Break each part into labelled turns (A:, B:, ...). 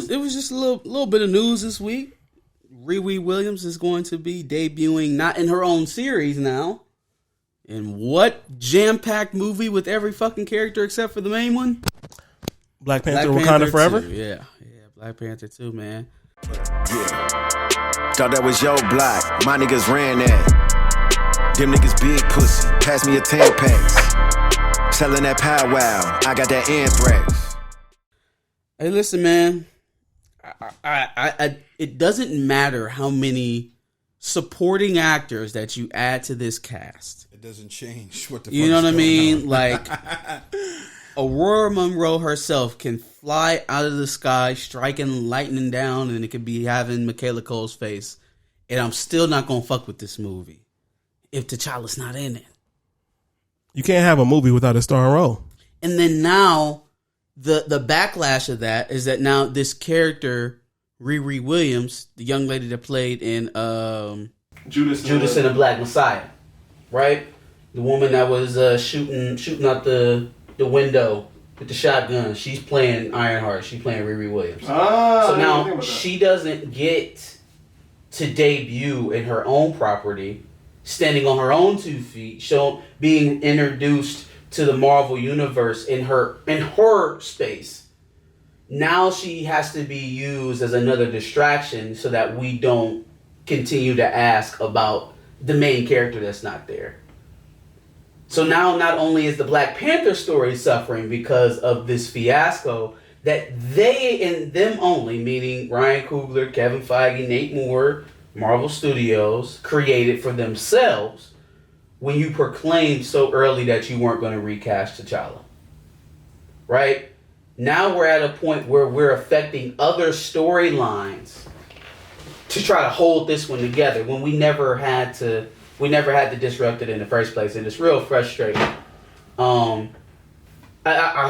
A: was just a little bit of news this week. Riri Williams is going to be debuting not in her own series now. In what jam-packed movie with every fucking character except for the main one?
B: Black Panther, Wakanda Forever?
A: Yeah, Black Panther 2, man.
C: Yeah. Thought that was your block. My niggas ran that. Them niggas big pussy. Pass me a 10 packs. Selling that powwow. I got that anthrax.
A: Hey, listen, man. It doesn't matter how many supporting actors that you add to this cast.
D: It doesn't change what the
A: fuck. You know what I mean? Like, Aurora Monroe herself can fly out of the sky, striking lightning down, and it could be having Michaela Cole's face. And I'm still not gonna fuck with this movie if T'Challa's not in it.
B: You can't have a movie without a starring role.
A: And then now, the backlash of that is that now this character, Riri Williams, the young lady that played in Judas and the Black Messiah, right? The woman that was shooting out the window with the shotgun. She's playing Ironheart. She's playing Riri Williams. So now she doesn't get to debut in her own property, standing on her own 2 feet, being introduced to the Marvel universe in her space. Now she has to be used as another distraction so that we don't continue to ask about the main character that's not there. So now not only is the Black Panther story suffering because of this fiasco that they and them only, meaning Ryan Coogler, Kevin Feige, Nate Moore, Marvel Studios, created for themselves when you proclaimed so early that you weren't going to recast T'Challa. Right? Now we're at a point where we're affecting other storylines to try to hold this one together when we never had to disrupt it in the first place, and it's real frustrating. I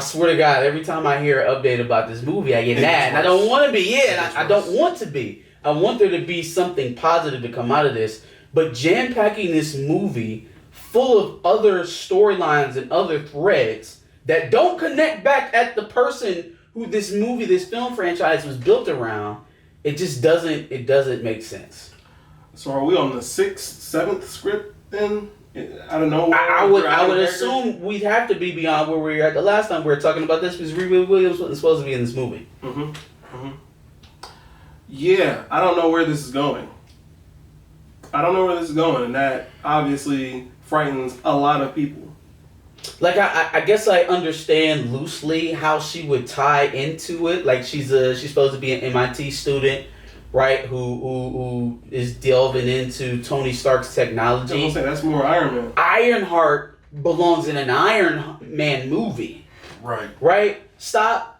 A: swear to God, every time I hear an update about this movie, I get mad. And I don't want to be. I don't want to be. I want there to be something positive to come out of this. But jam-packing this movie full of other storylines and other threads that don't connect back at the person who this film franchise was built around, it just doesn't make sense.
E: So are we on the 6th, 7th script then? I don't know.
A: I would assume we'd have to be beyond where we were at the last time we were talking about this because Riri Williams wasn't supposed to be in this movie.
E: Mm-hmm. Mm-hmm. Yeah, I don't know where this is going. And that obviously frightens a lot of people.
A: Like, I guess I understand loosely how she would tie into it. Like, she's supposed to be an MIT student, right? Who is delving into Tony Stark's technology.
E: I was gonna say, that's more Iron Man.
A: Ironheart belongs in an Iron Man movie. Right? Stop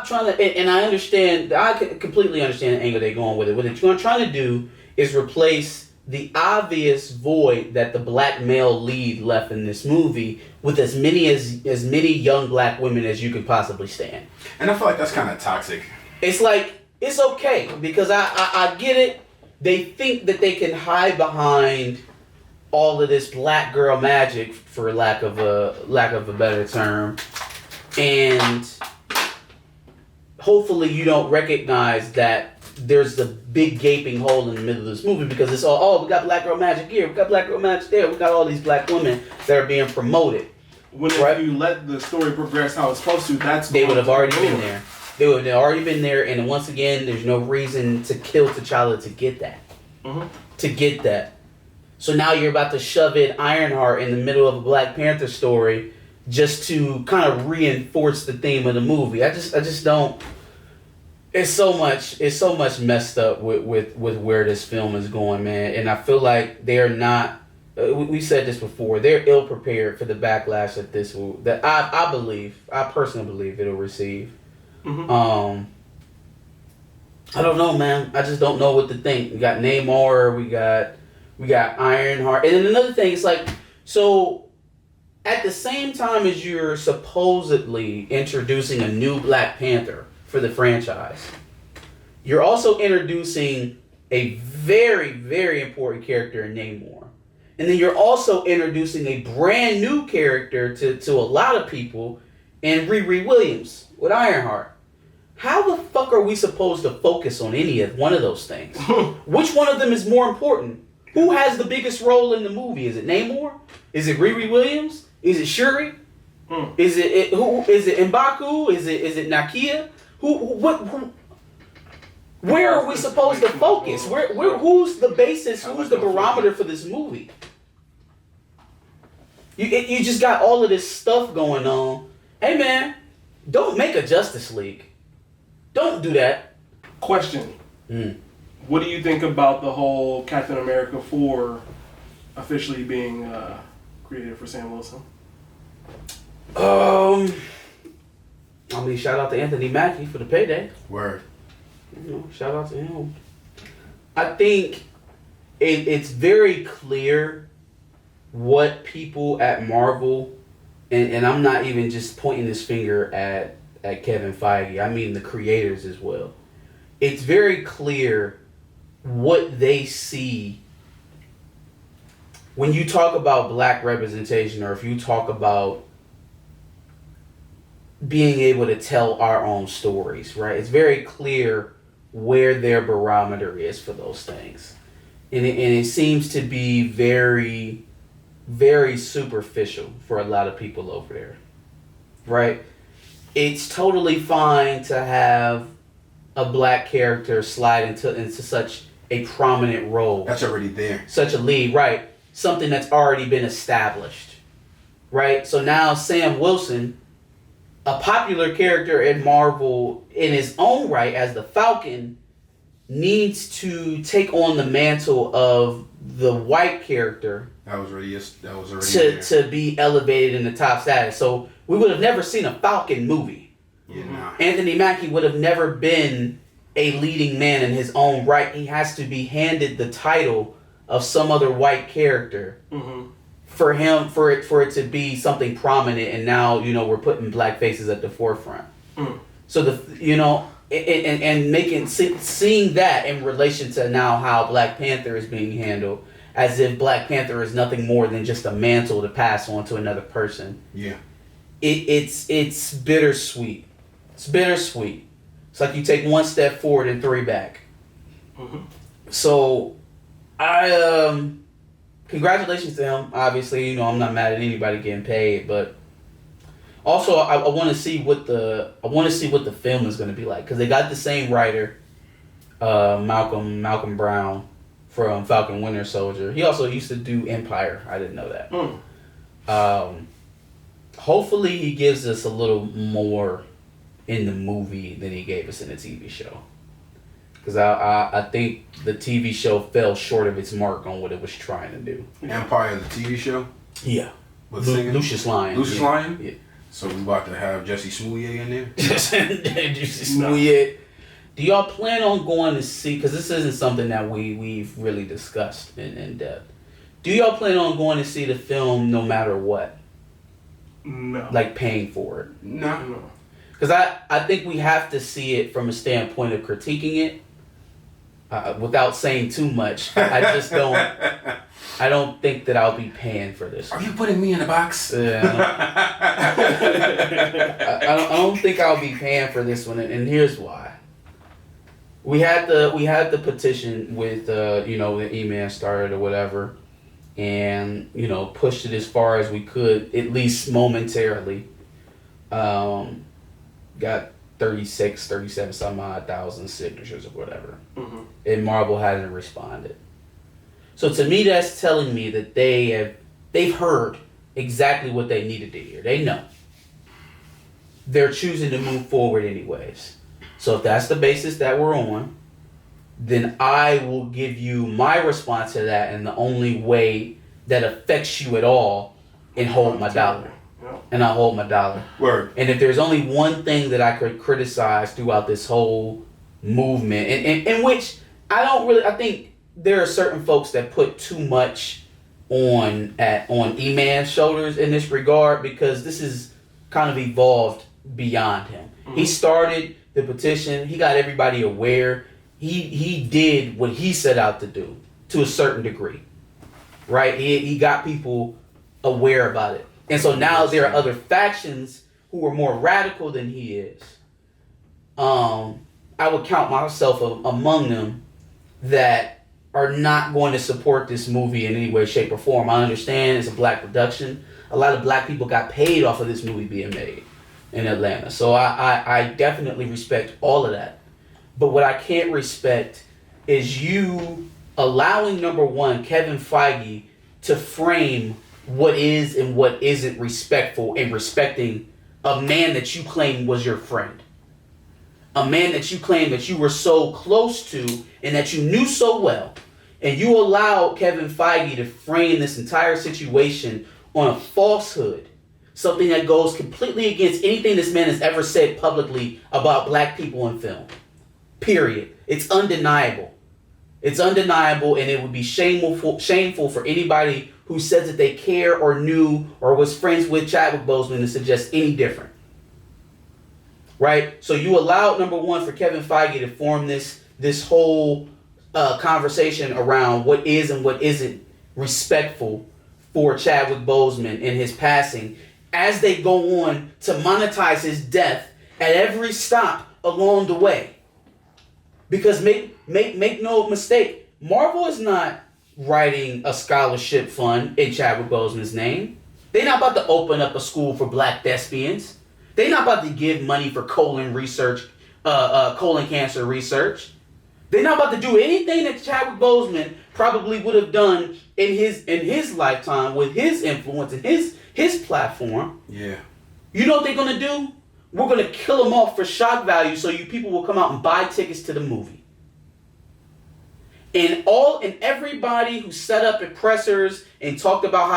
A: trying to... And I understand... I completely understand the angle they're going with it. What they're trying to do is replace the obvious void that the black male lead left in this movie with as many young black women as you could possibly stand.
D: And I feel like that's kind of toxic.
A: It's like, it's okay, because I get it. They think that they can hide behind all of this black girl magic, for lack of a better term, and hopefully you don't recognize that there's the big gaping hole in the middle of this movie because it's all, we got black girl magic here, we got black girl magic there, we got all these black women that are being promoted.
E: If you let the story progress how it's supposed to,
A: they would have already been there. They would have already been there, and once again, there's no reason to kill T'Challa to get that. Mm-hmm. To get that. So now you're about to shove in Ironheart in the middle of a Black Panther story just to kind of reinforce the theme of the movie. I just don't... It's so much messed up with where this film is going, man. And I feel like they're not... we said this before. They're ill prepared for the backlash that I personally believe it'll receive. Mm-hmm. I don't know, man. I just don't know what to think. We got Namor. We got Ironheart. And then another thing, it's like, so at the same time as you're supposedly introducing a new Black Panther for the franchise, you're also introducing a very, very important character in Namor. And then you're also introducing a brand new character to a lot of people in Riri Williams with Ironheart. how the fuck are we supposed to focus on any of one of those things? Which one of them is more important? Who has the biggest role in the movie? Is it Namor? Is it Riri Williams? Is it Shuri? Is it who? Is it M'Baku? Is it Nakia? Where are we supposed to focus? Who's the basis? Who's the barometer for this movie? You just got all of this stuff going on. Hey man, don't make a Justice League. Don't do that.
E: Question. What do you think about the whole Captain America 4 officially being created for Sam Wilson?
A: I mean, shout out to Anthony Mackie for the payday.
D: Word.
A: Shout out to him. I think it's very clear what people at Marvel, and I'm not even just pointing this finger at Kevin Feige, I mean the creators as well. It's very clear what they see when you talk about black representation, or if you talk about being able to tell our own stories, right? It's very clear where their barometer is for those things. And it seems to be very, very superficial for a lot of people over there, right? It's totally fine to have a black character slide into such a prominent role.
D: That's already there.
A: Such a lead, right? Something that's already been established, right? So now Sam Wilson, a popular character in Marvel in his own right as the Falcon, needs to take on the mantle of the white character
D: That was already
A: to be elevated in the top status. So we would have never seen a Falcon movie.
D: Yeah, nah.
A: Anthony Mackie would have never been a leading man in his own right. He has to be handed the title of some other white character for it to be something prominent. And now we're putting black faces at the forefront. So and making seeing that in relation to now how Black Panther is being handled, as if Black Panther is nothing more than just a mantle to pass on to another person.
D: Yeah.
A: It's bittersweet. It's bittersweet. It's like you take one step forward and 3 back. So, congratulations to him. Obviously, I'm not mad at anybody getting paid, but also I want to see what the film is going to be like, because they got the same writer, Malcolm Brown from Falcon Winter Soldier. He also used to do Empire. I didn't know that. Hopefully he gives us a little more in the movie than he gave us in the TV show. Because I think the TV show fell short of its mark on what it was trying to do.
D: Empire, the TV show?
A: Yeah.
D: With
A: Lucius Lyon.
D: Lucius Lyon?
A: Yeah.
D: So we about to have Jesse Smollett in there?
A: Jesse Smollett. Do y'all plan on going to see, because this isn't something that we've really discussed in depth. Do y'all plan on going to see the film no matter what?
E: No.
A: Like paying for it?
D: No.
A: Because I think we have to see it from a standpoint of critiquing it. Without saying too much, I just don't. I don't think that I'll be paying for this.
D: Are you putting me in a box?
A: I don't think I'll be paying for this one, and here's why. We had the petition with the email started or whatever, and pushed it as far as we could, at least momentarily. Got 37 some odd thousand signatures or whatever. And Marvel hasn't responded. So to me, that's telling me that they've heard exactly what they needed to hear. They know. They're choosing to move forward anyways. So if that's the basis that we're on, then I will give you my response to that in the only way that affects you at all, and hold my dollar. And I'll hold my dollar.
D: Word.
A: And if there's only one thing that I could criticize throughout this whole movement, in which I think there are certain folks that put too much on E-Man's shoulders in this regard, because this is kind of evolved beyond him. He started the petition. He got everybody aware. He did what he set out to do to a certain degree, right? He got people aware about it. And so now there are other factions who are more radical than he is, I would count myself among them that are not going to support this movie in any way, shape, or form. I understand it's a black production. A lot of black people got paid off of this movie being made in Atlanta. So I definitely respect all of that. But what I can't respect is you allowing, number one, Kevin Feige to frame what is and what isn't respectful and respecting a man that you claim was your friend. A man that you claim that you were so close to and that you knew so well. And you allowed Kevin Feige to frame this entire situation on a falsehood. Something that goes completely against anything this man has ever said publicly about black people in film. Period. It's undeniable. It's undeniable, and it would be shameful for anybody who says that they care or knew or was friends with Chadwick Boseman to suggest any different. Right? So you allowed, number one, for Kevin Feige to form this whole conversation around what is and what isn't respectful for Chadwick Boseman and his passing as they go on to monetize his death at every stop along the way. Because make no mistake, Marvel is not writing a scholarship fund in Chadwick Boseman's name. They're not about to open up a school for black thespians. They're not about to give money for colon cancer research. They're not about to do anything that Chadwick Boseman probably would have done in his lifetime with his influence and his platform.
D: Yeah.
A: You know what they're gonna do? We're gonna kill them off for shock value, so you people will come out and buy tickets to the movie. And everybody who set up at pressers and talked about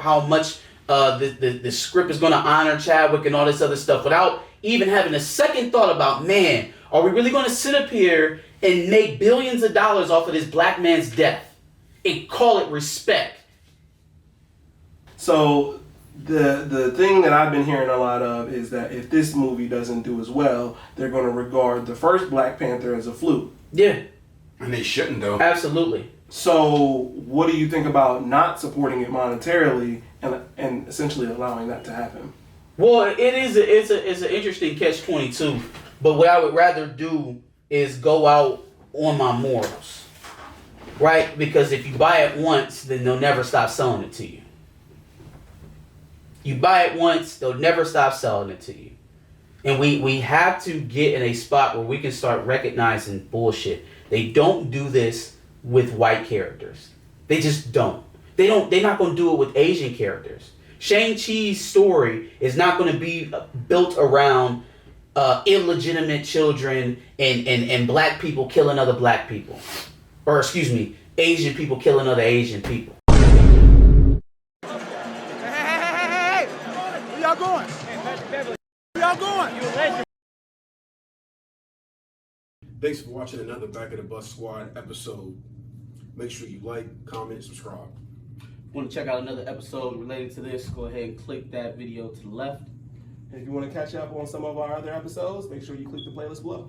A: how much the script is gonna honor Chadwick and all this other stuff, without even having a second thought about, man, are we really gonna sit up here and make billions of dollars off of this black man's death and call it respect?
E: So the thing that I've been hearing a lot of is that if this movie doesn't do as well, they're going to regard the first Black Panther as a fluke.
A: Yeah.
D: And they shouldn't, though.
A: Absolutely.
E: So what do you think about not supporting it monetarily and essentially allowing that to happen?
A: Well, it's an interesting catch-22, but what I would rather do is go out on my morals, right? Because if you buy it once, then they'll never stop selling it to you. You buy it once, they'll never stop selling it to you. And we have to get in a spot where we can start recognizing bullshit. They don't do this with white characters. They just don't. They're not going to do it with Asian characters. Shang-Chi's story is not going to be built around illegitimate children and black people killing other black people. Or, excuse me, Asian people killing other Asian people.
F: Hey! Where y'all going? Where y'all going?
G: Thanks for watching another Back of the Bus Squad episode. Make sure you like, comment, subscribe.
A: Want to check out another episode related to this, go ahead and click that video to the left.
E: And if you want to catch up on some of our other episodes, make sure you click the playlist below.